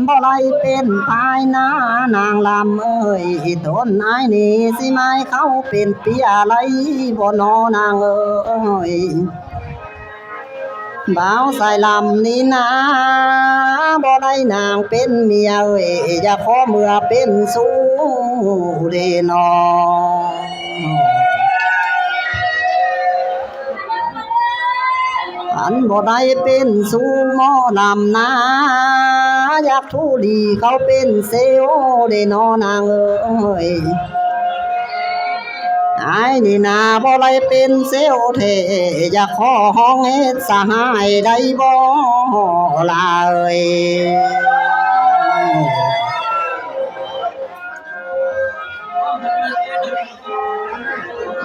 บ่ไรเป็นภายนานางลำเอ้ยต้นไอ้นี่สิไม้เขาเป็นเปียไรบ่นอนางเอ้ยบ่าวใส่ลำนี่นะบ่ได้นางเป็นเมียเอ้ยอย่าขอเมื่อเป็นสู้เดนออันบ่ได้เป็นสู้หมอลำนะอยากทุลีเขาเป็นเซลเดนอนางเอ้ยไอ้นี่นาบ่ไรเป็นเซลเทอยากขอห้องเฮ็ดสหายได้บ่ลาเอ้ย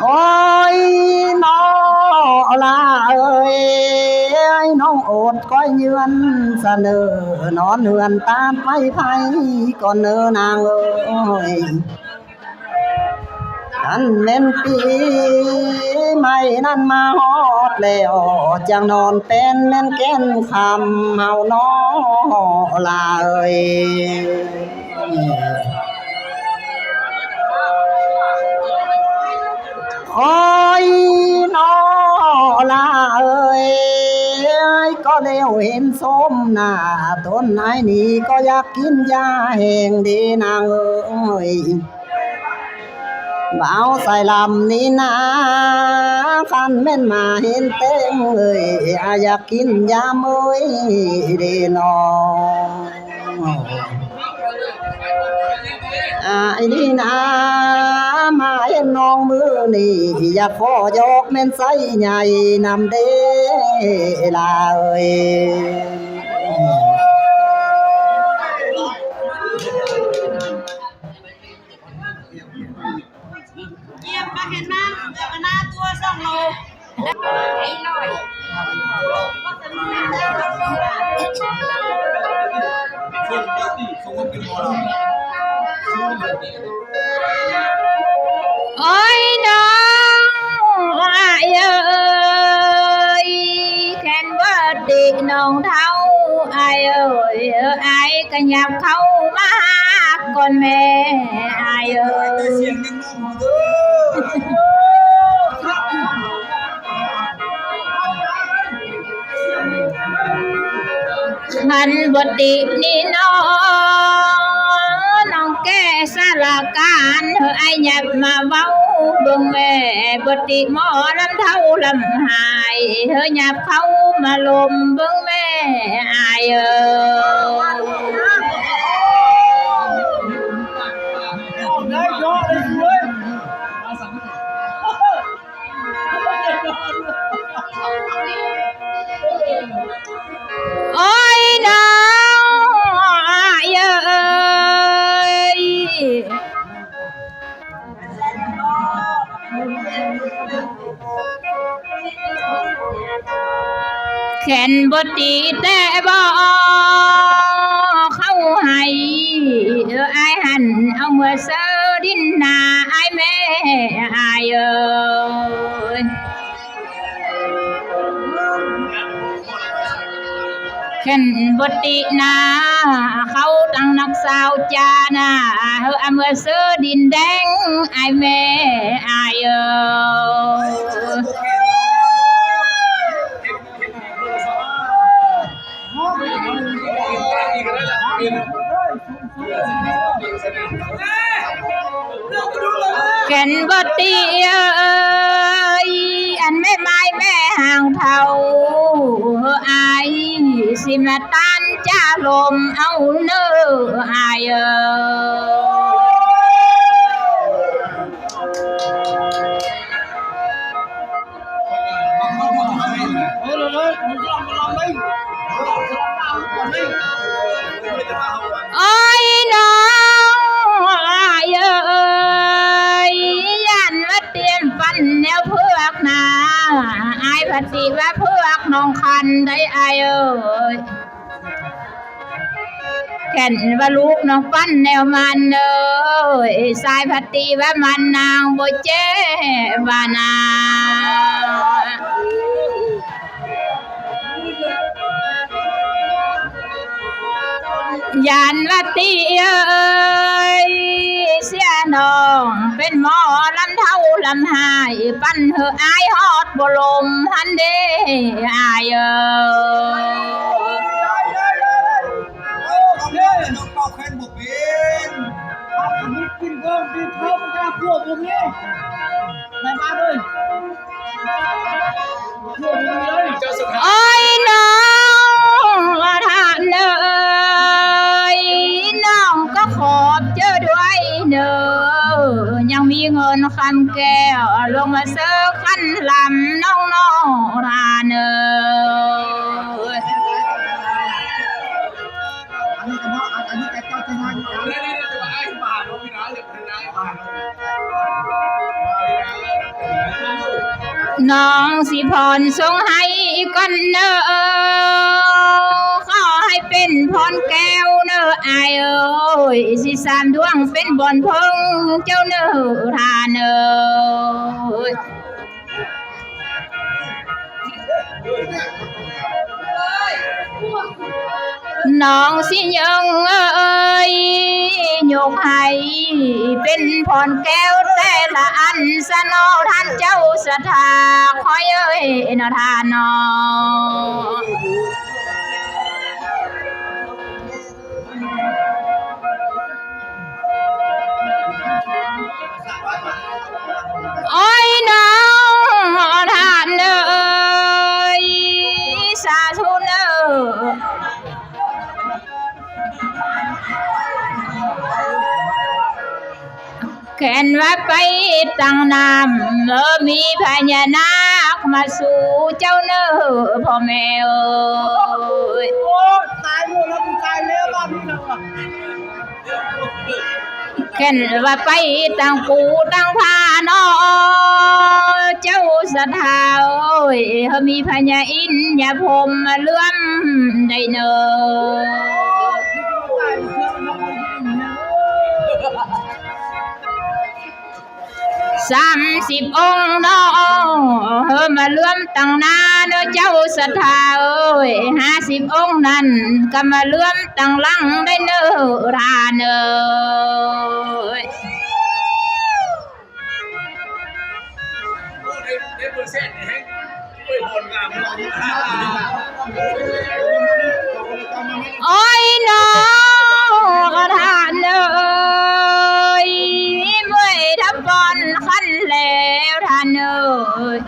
โอ้ยน้อลาเอ้ยน้องโอดก้อยเยือนเสนอนอนเหือนตามไปไผก่อนเนอนางเอ้ยอันเม่นปีไม่นั่นมาฮอดแล้วจังนอนเป็นแม่นแก่นคำเฮาน้อลาเอ้ยโอ้ยน้อลาเอ้ยก็เลี้ยวเห็นส้มหน้าต้นไม้นี่ก็อยากกินยาแห้งดีนางเอ้ยบ่าวใส่ลำนี่นะคันแม่นมาเห็นเต็มเลยอยากกินยาเมยดีนอไอ้นี่นะมาเห็นน้องมือนี่อยากขอยกแม่นไส้ใหญ่นำเด้ลาเอ้ยเยี่ยมมาเห็นมั้ยเดี๋ยวหน้าตัว2 โลไอ้หน่อยโอ้ยน้องเอ้ยแค่นว่าดีน้องเท่าไอ้เอ้ยไอ้ก็หยับเข้ามาก่อนแม่ไอ้เอ้ยขันบดีนี่น้องแก่สารการไอ้หยับมาเว้าเบิ่งแม่บดีหมอลำเท่าลำหายหยับเข้ามาลมเบิ่งแม่อายเอ้ยโอ้ยน้องเอ้ยแขนบดีแต่บ่เข้าให้ไอ้หันเอาเมื่อเสดินหน้าไอ้แม่ไอ้เอ้ยแค่นบดีนาเขาตั้งนักสาวจานาเมื่อเสือดินแดงไอแม่ไอเอ้แค่นบดีอันแม่ไม้แม่ห่างเท่าไอสิมาตันจ้าลมเอาเนื้อไอเอ้โอ้ยน้องไอเอ้ยยันว่าเตียนฟันแนวเพือกนาไอพัดดีว่าเพือกน้องคันได้ไอเอ้ยแก่นว่าลูกน้องปั้นแนวมันเอ้ยสายพัดดีว่ามันนางบ่เจ๊บานา ยานวัตีเอ้ยเสียน้องเป็นหมอลำเท่าลำหายปั้นเธออายฮอดบ่ลมหันเด้อายเอ้ยน้องเป่าแคนบุกเป็นอันนี้กินเพิ่มกินเพิ่มมันจะพวกผมนี่ไหนมาเลยพวกผมเลยโอ้ยน้องท่านเอ้ยน้องก็ขอบเจอด้วยเนอยังมีเงินคำแก้วลงมาซื้อขันลำน้องท่านเอ้ยอันนี้ก็มาอันนี้แต่เจ้าจะงานนี่ตัวไอ้บาทน้องพี่น้าเด็กพี่น้าบาทน้องสิพรทรงให้ก่อนเนอขอให้เป็นพรแก้วเนออายเอ้ยสิสามดวงเป็นบอนพึ่งเจ้าเนอทานเอ้ยน้องสิยังเอ้ยยกให้เป็นพรแก้วแต่ละอันสนอท่านเจ้าสถาคอยเอ้ยนทานนอโอ้ยน้องท่านเอ้ยสาธุเนอแค่นว่าไปตั้งน้ำมีพญานาคมาสู่เจ้าเนอพ่อแม่เอ้ยโอ้ตายหมดแล้วกูตายแล้วบ้านนี้แล้วอ่ะแค่นว่าไปตั้งปูตั้งพานอเจ้าสถาเอ้ยมีพญาอินอย่าพมมาเลื่อมได้เนอ30 องค์น้องมาเลื่อมตั้งนาเนอเจ้าสถาเอ้ย50 องค์นั้นก็มาเลื่อมตั้งหลังได้เนอราเนอโอ้ยน้องท่านเอ้ยเมื่อยทับบอลขันแล้วท่านเอ้ย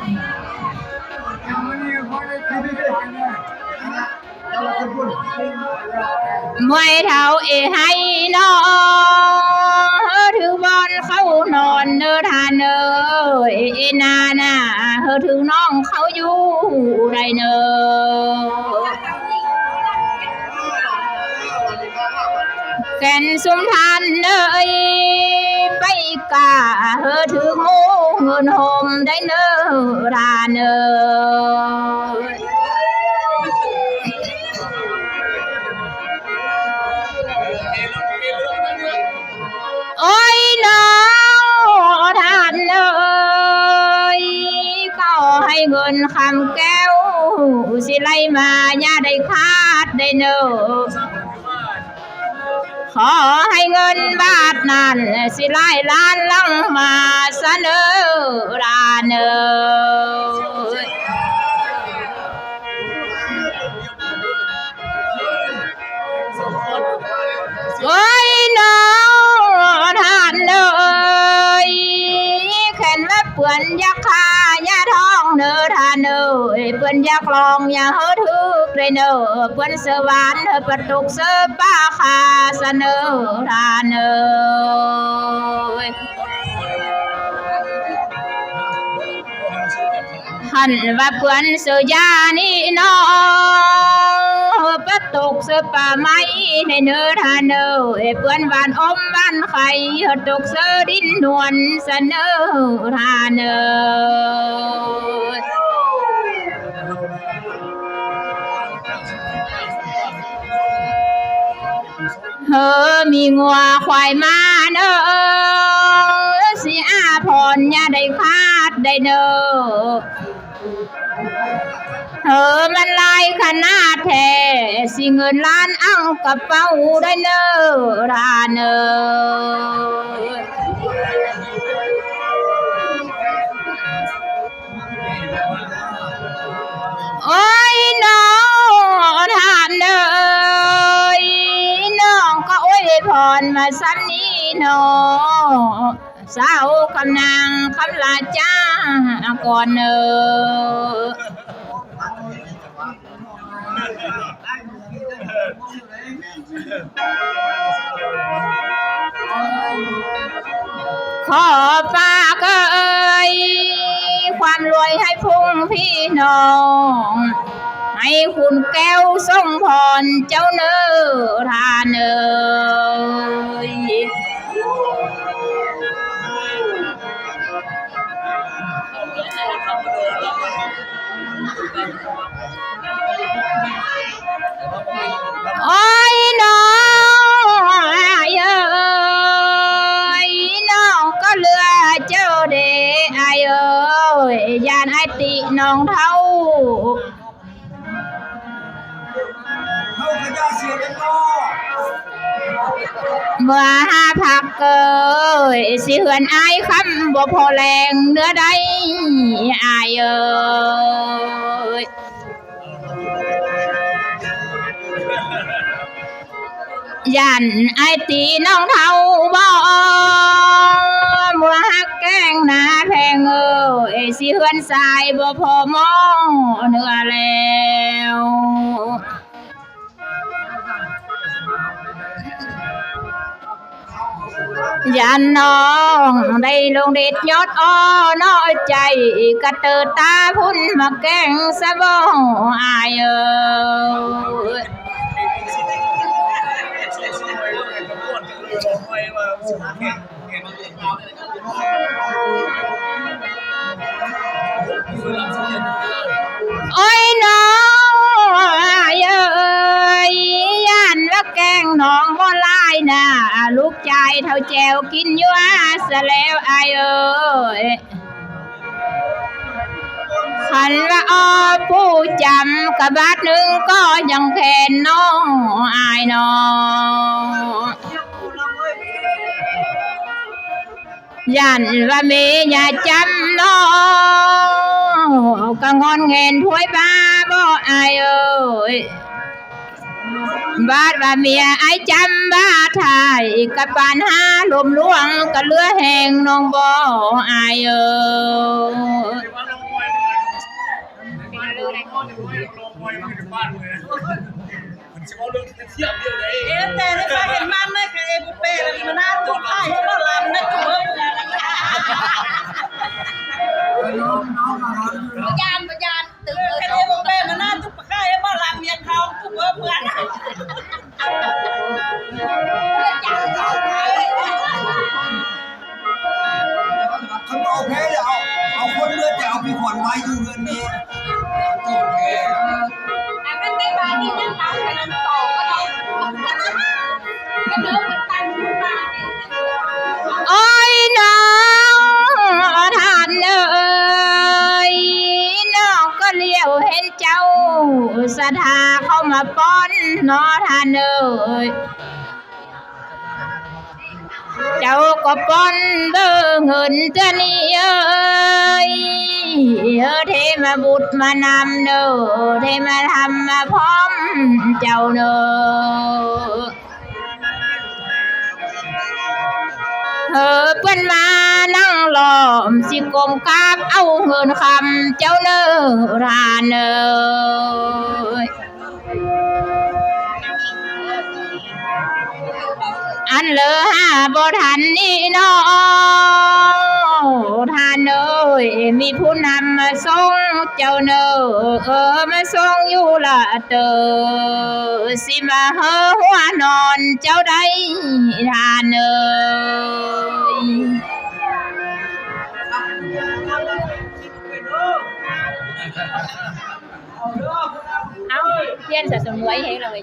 เมื่อยเท้าให้น้องถือบอลเข้านอนเนื้อท่านเอ้ยนาถือน้องเขาอยู่ได้เนอแก่นสุมทันเอ้ยไปกาถืองูเงินหมได้เนอทานเอ้ยโอ้ยน้องท่านเอ้ยเขาให้เงินคำแก้วสิไลมาอย่าได้ขาดได้เนอขอให้เงินบาทนั้นสิไล่ล้านลังมาเสนอราเนอโอ้ยน้องท่านเอ้ยแค่นว่าเปื่อนยักษ์ขาอย่าท้องเนอท่านเอ้ยเปื่อนยักษ์ลองอย่าเฮอทึกเลยเนอเปื่อนเสวานเฮอประตุกเสป้าขาเสนอท่านเอ้ยหันว่าเปื่อนเสยานี่น้องประตุกเสป่าไม้ในเนื้อท่านเอ้ยเปื่อนหวานอมหวานไข่ตุกเสดินนวลเสนอท่านเอ้ยมีงัวควายมาเนอสิอาพรอย่าได้ขาดได้เนอ มันลายขนาดแท้สิเงินล้านเอากระเป๋าได้เนอทานโอ้ยน้องทานน้องก็โอ้ยพรมาซ้ำนี้น้องสาวคำนางคำลาจ้าก่อนขอฝากความรวยให้พุ่งพี่น้องให้คุณแก้วทรงพรเจ้าเนอทานโอ้ยน้องน้องก็เลือเจ้าเดยานไอติน้องเท่าขยะเสียกันต่อเมื่อหาผักสิเหือนอายคำบ่พอแรงเนื้อใดอายยันไอตีน้องเท่าบ่เมื่อหักแกงหนาแพงสิเหือนสายบ่พอมองเนื้อแล้วยันน้องได้ลงเด็ดยอดอ้อน้อยใจกระเติดตาพุ่นมาแกงสะบองอายโอ้ยน้องยันละแกงน้องบ่ลายน่ะลูกใจเท่าแจวกินยั่วซะแล้วอายขันละอ้อผู้จำกะบาทหนึ่งก็ยังแค่นน้องอายน้องยันว่าเมียจำน้องก็งอนเงินถ้วยบ้าบ่อายบาดว่าเมียไอจำบาถ่ายกับปานหาลมล่วงก็เลือแหงน้องบ่อายแต่ได้ไปเห็นมันเลยกับเอบุเป้แล้วมันน่าตุ๊กไข่ก็ลำนะจุ๊บประยานตื่นกับเอบุเป้มันน่าตุ๊กไข่ก็ลำยังเขาตุ๊กเพื่อนเขาโอเคเดี๋ยวเอาคนเลือดจะเอาพี่ขวัญไว้อยู่เงินนี้โอเคมันได้มาที่นั่งตามกันต่อก็ได้ก็เลิกกันตันขึ้นมาโอ้ยน้องทานน้องก็เลี้ยวเห็นเจ้าศรัทธาเข้ามาป้อนน้อทานเจ้าก็ป้อนเด้อเงินเจ้านี่เทมาบุตรมานำเทมาทำมาพร้อมเจ้าเปิ้นมานั่งหลอมสิกมกราบเอาเงินคำเจ้าทานอันเลยบ่ทันนี่น้องทานมีผู้นำมาส่งเจ้ามาส่งอยู่ละสิมาหัวนอนเจ้าได้ทานเอาเพี้ยนจะสมวยให้เลย